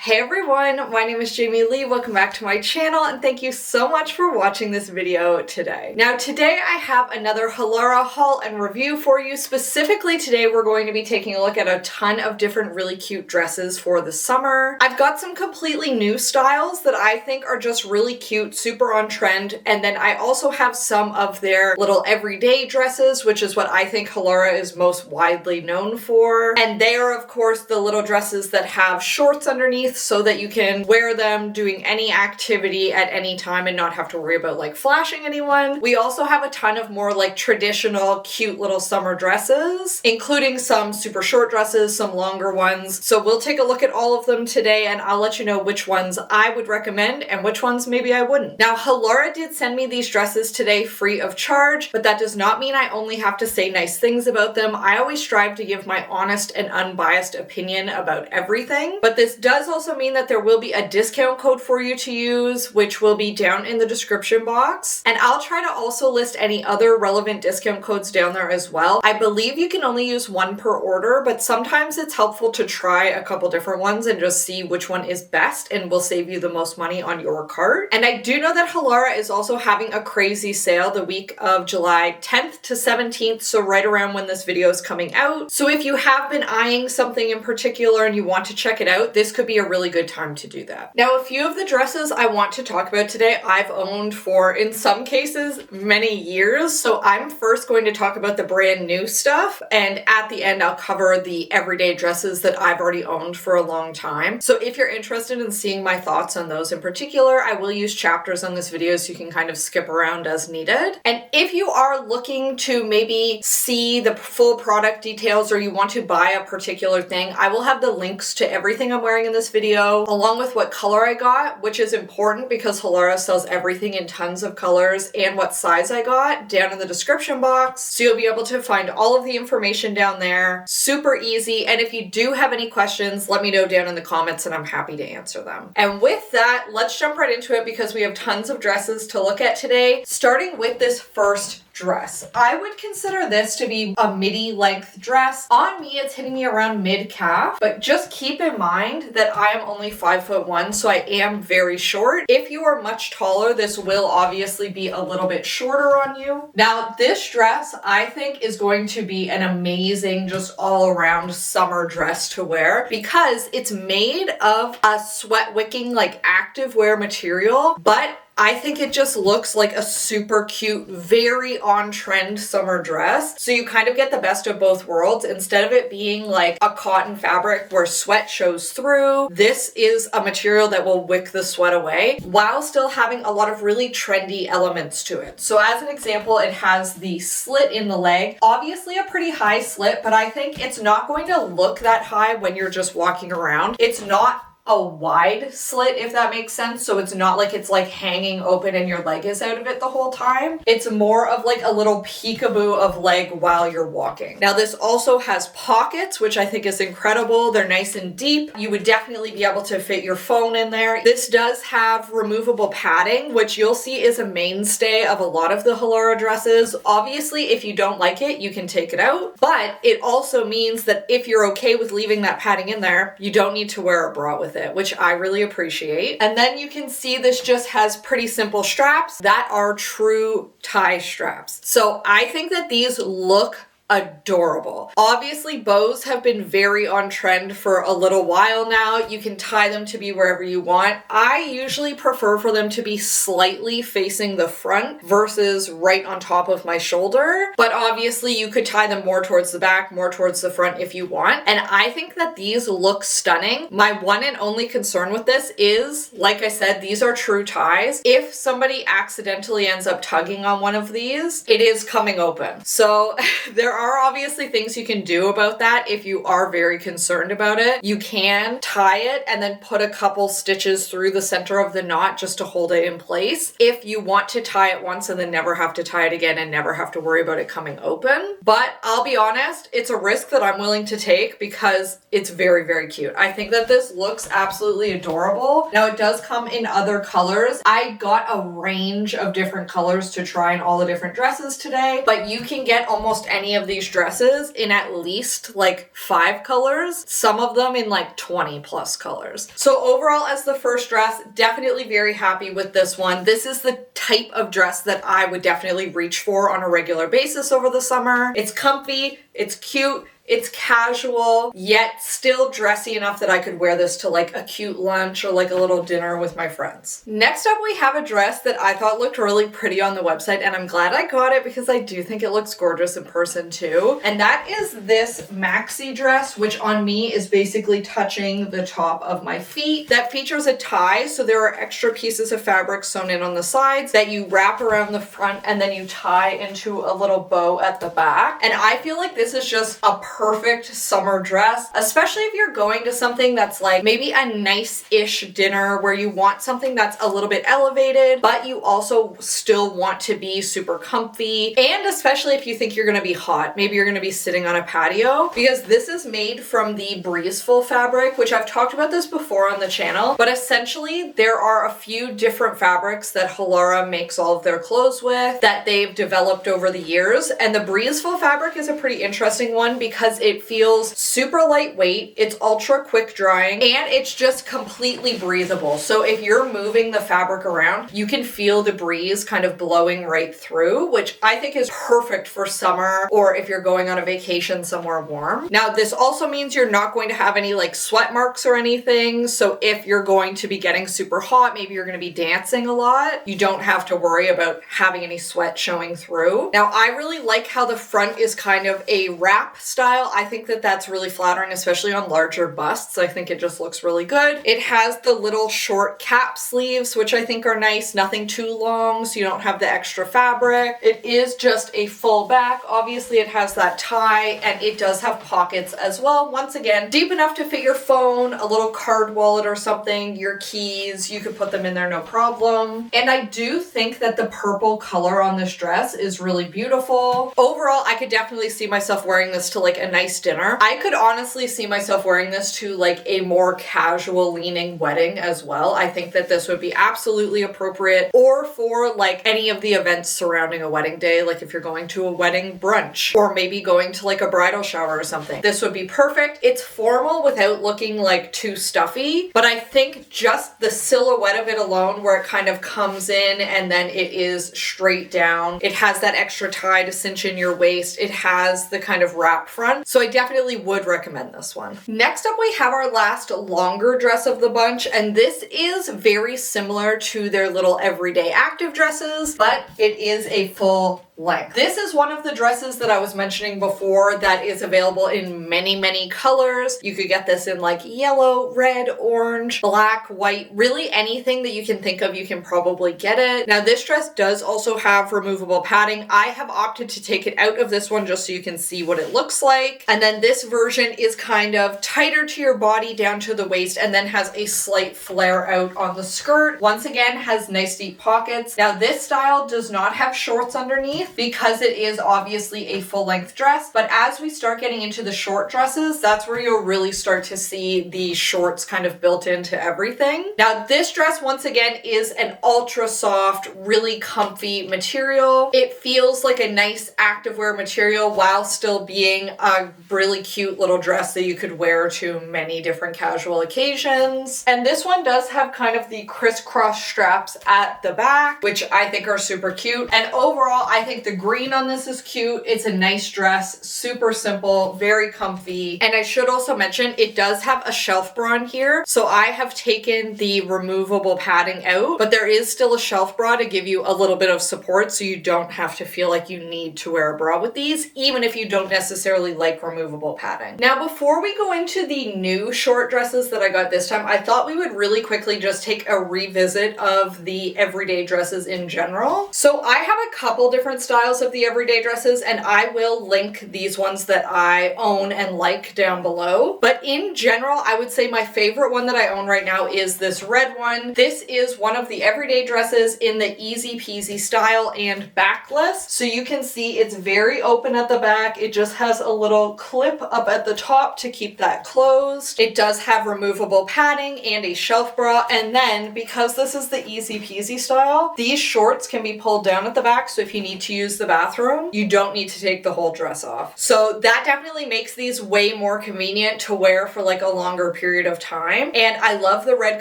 Hey everyone, my name is Jamie Lee. Welcome back to my channel and thank you so much for watching this video today. Now today I have another Halara haul and review for you. Specifically today we're going to be taking a look at a ton of different really cute dresses for the summer. I've got some completely new styles that I think are just really cute, super on trend, and then I also have some of their little everyday dresses, which is what I think Halara is most widely known for. And they are of course the little dresses that have shorts underneath so that you can wear them doing any activity at any time and not have to worry about like flashing anyone. We also have a ton of more like traditional cute little summer dresses, including some super short dresses, some longer ones. So we'll take a look at all of them today and I'll let you know which ones I would recommend and which ones maybe I wouldn't. Now Halara did send me these dresses today free of charge, but that does not mean I only have to say nice things about them. I always strive to give my honest and unbiased opinion about everything, but this does also mean that there will be a discount code for you to use, which will be down in the description box. And I'll try to also list any other relevant discount codes down there as well. I believe you can only use one per order, but sometimes it's helpful to try a couple different ones and just see which one is best and will save you the most money on your cart. And I do know that Halara is also having a crazy sale the week of July 10th to 17th, so right around when this video is coming out. So if you have been eyeing something in particular and you want to check it out, this could be a really good time to do that. Now, a few of the dresses I want to talk about today I've owned for, in some cases, many years. So I'm first going to talk about the brand new stuff, and at the end I'll cover the everyday dresses that I've already owned for a long time. So if you're interested in seeing my thoughts on those in particular, I will use chapters on this video so you can kind of skip around as needed. And if you are looking to maybe see the full product details or you want to buy a particular thing, I will have the links to everything I'm wearing in this video, along with what color I got, which is important because Halara sells everything in tons of colors, and what size I got down in the description box. So you'll be able to find all of the information down there. Super easy. And if you do have any questions, let me know down in the comments and I'm happy to answer them. And with that, let's jump right into it because we have tons of dresses to look at today, starting with this first dress. I would consider this to be a midi length dress. On me, it's hitting me around mid-calf, but just keep in mind that I am only 5'1", so I am very short. If you are much taller, this will obviously be a little bit shorter on you. Now, this dress I think is going to be an amazing, just all around summer dress to wear because it's made of a sweat wicking, like activewear material, but I think it just looks like a super cute, very on-trend summer dress. So you kind of get the best of both worlds. Instead of it being like a cotton fabric where sweat shows through, this is a material that will wick the sweat away while still having a lot of really trendy elements to it. So as an example, it has the slit in the leg. Obviously a pretty high slit, but I think it's not going to look that high when you're just walking around. It's not a wide slit, if that makes sense. So it's not like it's like hanging open and your leg is out of it the whole time. It's more of like a little peekaboo of leg while you're walking. Now this also has pockets, which I think is incredible. They're nice and deep. You would definitely be able to fit your phone in there. This does have removable padding, which you'll see is a mainstay of a lot of the Halara dresses. Obviously, if you don't like it, you can take it out, but it also means that if you're okay with leaving that padding in there, you don't need to wear a bra with it, which I really appreciate. And then you can see this just has pretty simple straps that are true tie straps. So I think that these look adorable. Obviously, bows have been very on trend for a little while now. You can tie them to be wherever you want. I usually prefer for them to be slightly facing the front versus right on top of my shoulder, but obviously you could tie them more towards the back, more towards the front if you want. And I think that these look stunning. My one and only concern with this is, like I said, these are true ties. If somebody accidentally ends up tugging on one of these, it is coming open. So there are obviously things you can do about that if you are very concerned about it. You can tie it and then put a couple stitches through the center of the knot just to hold it in place if you want to tie it once and then never have to tie it again and never have to worry about it coming open. But I'll be honest, it's a risk that I'm willing to take because it's very, very cute. I think that this looks absolutely adorable. Now it does come in other colors. I got a range of different colors to try in all the different dresses today, but you can get almost any of of these dresses in at least like 5 colors, some of them in like 20 plus colors. So overall, as the first dress, definitely very happy with this one. This is the type of dress that I would definitely reach for on a regular basis over the summer. It's comfy, it's cute, it's casual, yet still dressy enough that I could wear this to like a cute lunch or like a little dinner with my friends. Next up, we have a dress that I thought looked really pretty on the website, and I'm glad I got it because I do think it looks gorgeous in person too. And that is this maxi dress, which on me is basically touching the top of my feet. That features a tie, so there are extra pieces of fabric sewn in on the sides that you wrap around the front and then you tie into a little bow at the back. And I feel like this is just a perfect summer dress, especially if you're going to something that's like maybe a nice-ish dinner where you want something that's a little bit elevated, but you also still want to be super comfy. And especially if you think you're gonna be hot, maybe you're gonna be sitting on a patio, because this is made from the breezeful fabric, which I've talked about this before on the channel, but essentially there are a few different fabrics that Halara makes all of their clothes with that they've developed over the years. And the breezeful fabric is a pretty interesting one because it feels super lightweight, it's ultra quick drying, and it's just completely breathable. So if you're moving the fabric around, you can feel the breeze kind of blowing right through, which I think is perfect for summer or if you're going on a vacation somewhere warm. Now, this also means you're not going to have any like sweat marks or anything. So if you're going to be getting super hot, maybe you're going to be dancing a lot, you don't have to worry about having any sweat showing through. Now, I really like how the front is kind of a wrap style. I think that that's really flattering, especially on larger busts. I think it just looks really good. It has the little short cap sleeves, which I think are nice, nothing too long, so you don't have the extra fabric. It is just a full back. Obviously, it has that tie, and it does have pockets as well. Once again, deep enough to fit your phone, a little card wallet or something, your keys, you could put them in there no problem. And I do think that the purple color on this dress is really beautiful. Overall, I could definitely see myself wearing this to like a nice dinner. I could honestly see myself wearing this to like a more casual leaning wedding as well. I think that this would be absolutely appropriate, or for like any of the events surrounding a wedding day, like if you're going to a wedding brunch or maybe going to like a bridal shower or something. This would be perfect. It's formal without looking like too stuffy, but I think just the silhouette of it alone, where it kind of comes in and then it is straight down. It has that extra tie to cinch in your waist. It has the kind of wrap front. So I definitely would recommend this one. Next up, we have our last longer dress of the bunch, and this is very similar to their little everyday active dresses, but it is a full length. This is one of the dresses that I was mentioning before that is available in many colors. You could get this in like yellow, red, orange, black, white, really anything that you can think of, you can probably get it. Now, this dress does also have removable padding. I have opted to take it out of this one just so you can see what it looks like. And then this version is kind of tighter to your body down to the waist and then has a slight flare out on the skirt. Once again, has nice deep pockets. Now, this style does not have shorts underneath because it is obviously a full-length dress, but as we start getting into the short dresses, that's where you'll really start to see the shorts kind of built into everything. Now, this dress, once again, is an ultra soft, really comfy material. It feels like a nice activewear material while still being a really cute little dress that you could wear to many different casual occasions. And this one does have kind of the crisscross straps at the back, which I think are super cute. And overall, I think the green on this is cute. It's a nice dress, super simple, very comfy. And I should also mention, it does have a shelf bra in here. So I have taken the removable padding out, but there is still a shelf bra to give you a little bit of support so you don't have to feel like you need to wear a bra with these, even if you don't necessarily like removable padding. Now, before we go into the new short dresses that I got this time, I thought we would really quickly just take a revisit of the everyday dresses in general. So I have a couple different styles of the everyday dresses, and I will link these ones that I own and like down below. But in general, I would say my favorite one that I own right now is this red one. This is one of the everyday dresses in the easy peasy style and backless. So you can see it's very open at the back. It just has a little clip up at the top to keep that closed. It does have removable padding and a shelf bra. And then because this is the easy peasy style, these shorts can be pulled down at the back. So if you need to use the bathroom, you don't need to take the whole dress off. So that definitely makes these way more convenient to wear for like a longer period of time. And I love the red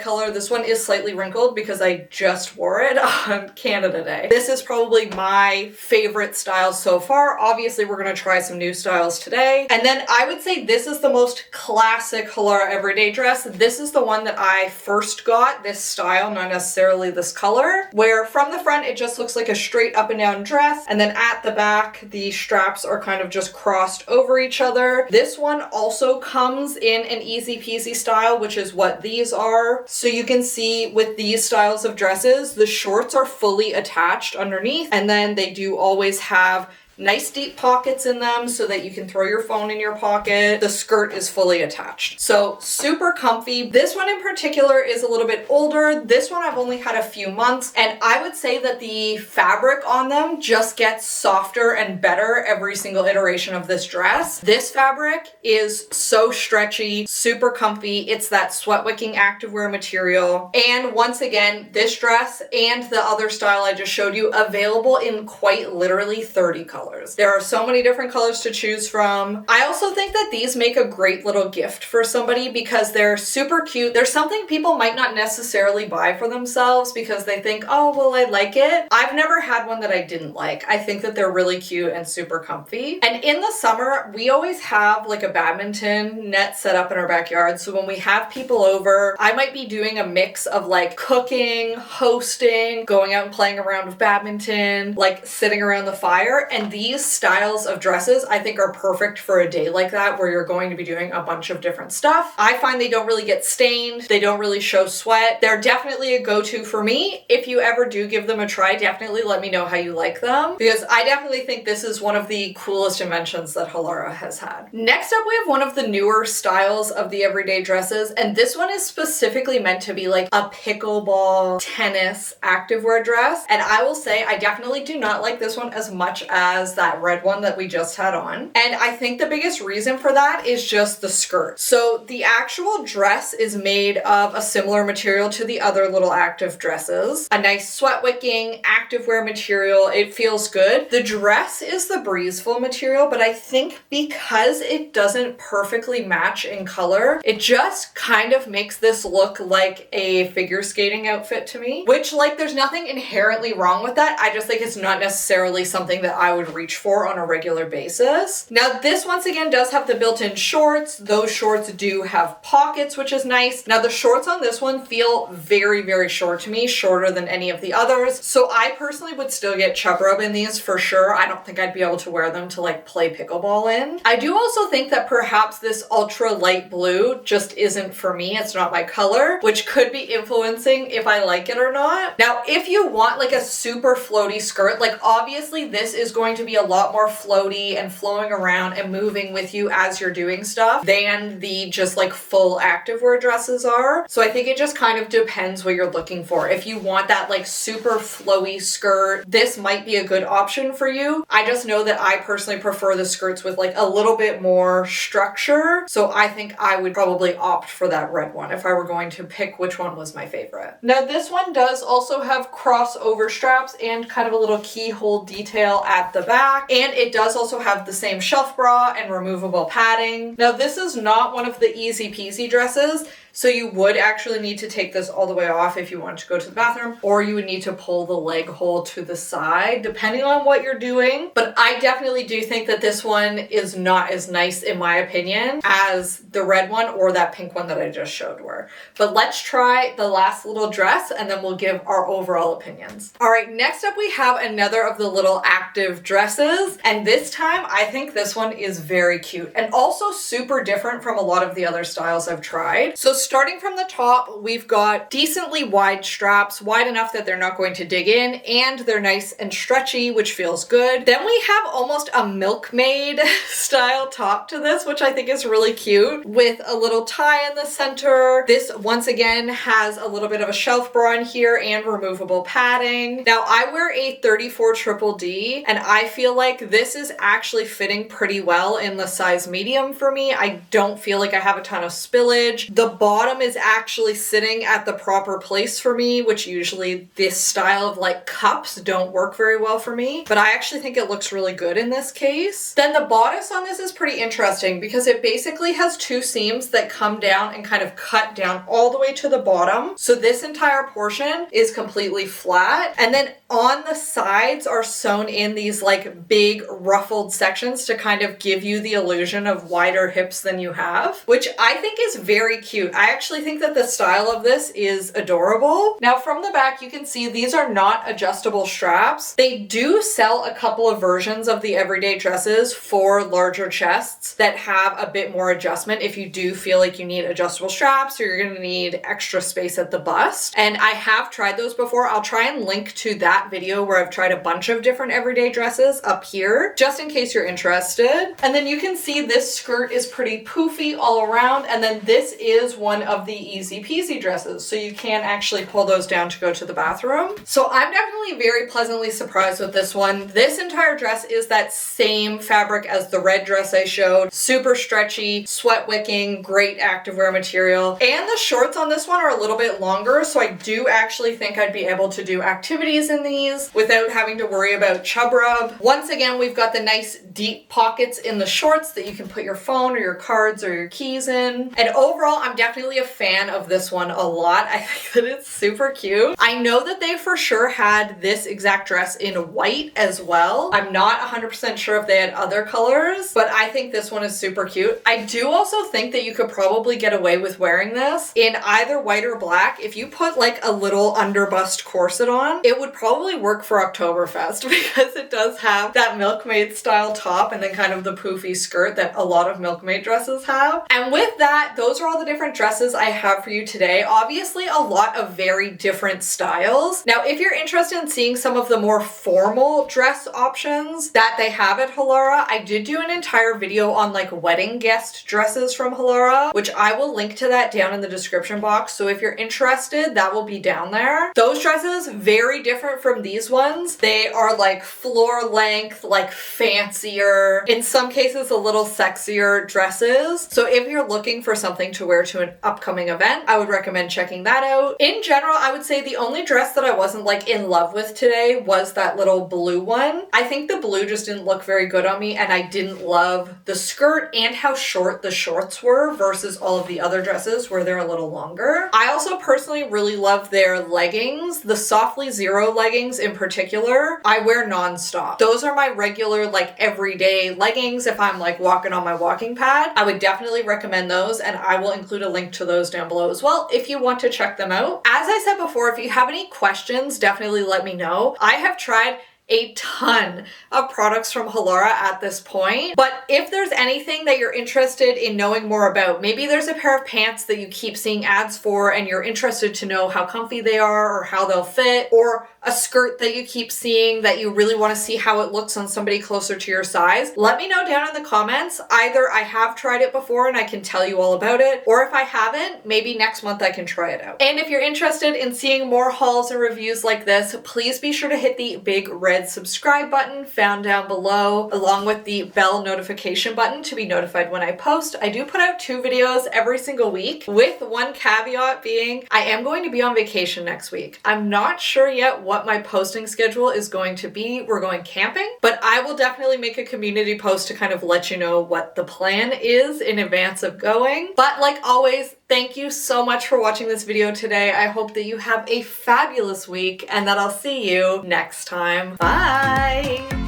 color. This one is slightly wrinkled because I just wore it on Canada Day. This is probably my favorite style so far. Obviously, we're gonna try some new styles today. And then I would say this is the most classic Halara everyday dress. This is the one that I first got, this style, not necessarily this color, where from the front it just looks like a straight up and down dress, and then at the back the straps are kind of just crossed over each other. This one also comes in an easy peasy style, which is what these are. So you can see with these styles of dresses, the shorts are fully attached underneath, and then they do always have nice deep pockets in them so that you can throw your phone in your pocket. The skirt is fully attached. So super comfy. This one in particular is a little bit older. This one I've only had a few months, and I would say that the fabric on them just gets softer and better every single iteration of this dress. This fabric is so stretchy, super comfy. It's that sweat wicking activewear material. And once again, this dress and the other style I just showed you available in quite literally 30 colors. There are so many different colors to choose from. I also think that these make a great little gift for somebody because they're super cute. They're something people might not necessarily buy for themselves because they think, oh, well, I like it. I've never had one that I didn't like. I think that they're really cute and super comfy. And in the summer, we always have like a badminton net set up in our backyard. So when we have people over, I might be doing a mix of like cooking, hosting, going out and playing around with badminton, like sitting around the fire. And these styles of dresses I think are perfect for a day like that where you're going to be doing a bunch of different stuff. I find they don't really get stained. They don't really show sweat. They're definitely a go-to for me. If you ever do give them a try, definitely let me know how you like them because I definitely think this is one of the coolest inventions that Halara has had. Next up, we have one of the newer styles of the everyday dresses, and this one is specifically meant to be like a pickleball tennis activewear dress. And I will say I definitely do not like this one as much as that red one that we just had on. And I think the biggest reason for that is just the skirt. So the actual dress is made of a similar material to the other little active dresses. A nice sweat wicking activewear material. It feels good. The dress is the breezeful material, but I think because it doesn't perfectly match in color, it just kind of makes this look like a figure skating outfit to me, which like there's nothing inherently wrong with that. I just think it's not necessarily something that I would reach for on a regular basis. Now this once again does have the built-in shorts. Those shorts do have pockets, which is nice. Now the shorts on this one feel very, very short to me, shorter than any of the others. So I personally would still get chub rub in these for sure. I don't think I'd be able to wear them to like play pickleball in. I do also think that perhaps this ultra light blue just isn't for me. It's not my color, which could be influencing if I like it or not. Now, if you want like a super floaty skirt, like obviously this is going to be a lot more floaty and flowing around and moving with you as you're doing stuff than the just like full activewear dresses are. So I think it just kind of depends what you're looking for. If you want that like super flowy skirt, this might be a good option for you. I just know that I personally prefer the skirts with like a little bit more structure. So I think I would probably opt for that red one if I were going to pick which one was my favorite. Now this one does also have crossover straps and kind of a little keyhole detail at the back, and it does also have the same shelf bra and removable padding. Now this is not one of the easy peasy dresses, so you would actually need to take this all the way off if you want to go to the bathroom, or you would need to pull the leg hole to the side, depending on what you're doing. But I definitely do think that this one is not as nice, in my opinion, as the red one or that pink one that I just showed were. But let's try the last little dress and then we'll give our overall opinions. All right, next up we have another of the little active dresses. And this time I think this one is very cute and also super different from a lot of the other styles I've tried. So starting from the top, we've got decently wide straps, wide enough that they're not going to dig in, and they're nice and stretchy, which feels good. Then we have almost a milkmaid style top to this, which I think is really cute, with a little tie in the center. This once again has a little bit of a shelf bra in here and removable padding. Now I wear a 34 triple D, and I feel like this is actually fitting pretty well in the size medium for me. I don't feel like I have a ton of spillage. The bottom bottom is actually sitting at the proper place for me, which usually this style of like cups don't work very well for me, but I actually think it looks really good in this case. Then the bodice on this is pretty interesting because it basically has two seams that come down and kind of cut down all the way to the bottom. So this entire portion is completely flat. And then on the sides are sewn in these like big ruffled sections to kind of give you the illusion of wider hips than you have, which I think is very cute. I actually think that the style of this is adorable. Now from the back, you can see these are not adjustable straps. They do sell a couple of versions of the everyday dresses for larger chests that have a bit more adjustment if you do feel like you need adjustable straps or you're going to need extra space at the bust. And I have tried those before. I'll try and link to that video where I've tried a bunch of different everyday dresses up here, just in case you're interested. And then you can see this skirt is pretty poofy all around. And then this is one of the easy peasy dresses. So you can actually pull those down to go to the bathroom. So I'm definitely very pleasantly surprised with this one. This entire dress is that same fabric as the red dress I showed. Super stretchy, sweat wicking, great activewear material. And the shorts on this one are a little bit longer, so I do actually think I'd be able to do activities in these without having to worry about chub rub. Once again, we've got the nice deep pockets in the shorts that you can put your phone or your cards or your keys in. And overall, I'm definitely a fan of this one a lot. I think that it's super cute. I know that they for sure had this exact dress in white as well. I'm not 100% sure if they had other colors, but I think this one is super cute. I do also think that you could probably get away with wearing this in either white or black. If you put like a little underbust corset on, it would probably work for Oktoberfest because it does have that milkmaid style top and then kind of the poofy skirt that a lot of milkmaid dresses have. And with that, those are all the different dresses I have for you today. Obviously, a lot of very different styles. Now, if you're interested in seeing some of the more formal dress options that they have at Halara, I did do an entire video on like wedding guest dresses from Halara, which I will link to that down in the description box. So if you're interested, that will be down there. Those dresses, very different from these ones. They are like floor length, like fancier, in some cases a little sexier dresses. So if you're looking for something to wear to an upcoming event, I would recommend checking that out. In general, I would say the only dress that I wasn't like in love with today was that little blue one. I think the blue just didn't look very good on me, and I didn't love the skirt and how short the shorts were versus all of the other dresses where they're a little longer. I also personally really love their leggings, the Softly Zero leggings in particular. I wear nonstop. Those are my regular like everyday leggings. If I'm like walking on my walking pad, I would definitely recommend those, and I will include a link to those down below as well if you want to check them out. As I said before, if you have any questions, definitely let me know. I have tried a ton of products from Halara at this point. But if there's anything that you're interested in knowing more about, maybe there's a pair of pants that you keep seeing ads for and you're interested to know how comfy they are or how they'll fit, or a skirt that you keep seeing that you really want to see how it looks on somebody closer to your size, let me know down in the comments. Either I have tried it before and I can tell you all about it, or if I haven't, maybe next month I can try it out. And if you're interested in seeing more hauls and reviews like this, please be sure to hit the big red subscribe button found down below, along with the bell notification button to be notified when I post. I do put out 2 videos every single week, with one caveat being I am going to be on vacation next week. I'm not sure yet what my posting schedule is going to be. We're going camping, but I will definitely make a community post to kind of let you know what the plan is in advance of going. But like always, thank you so much for watching this video today. I hope that you have a fabulous week and that I'll see you next time. Bye!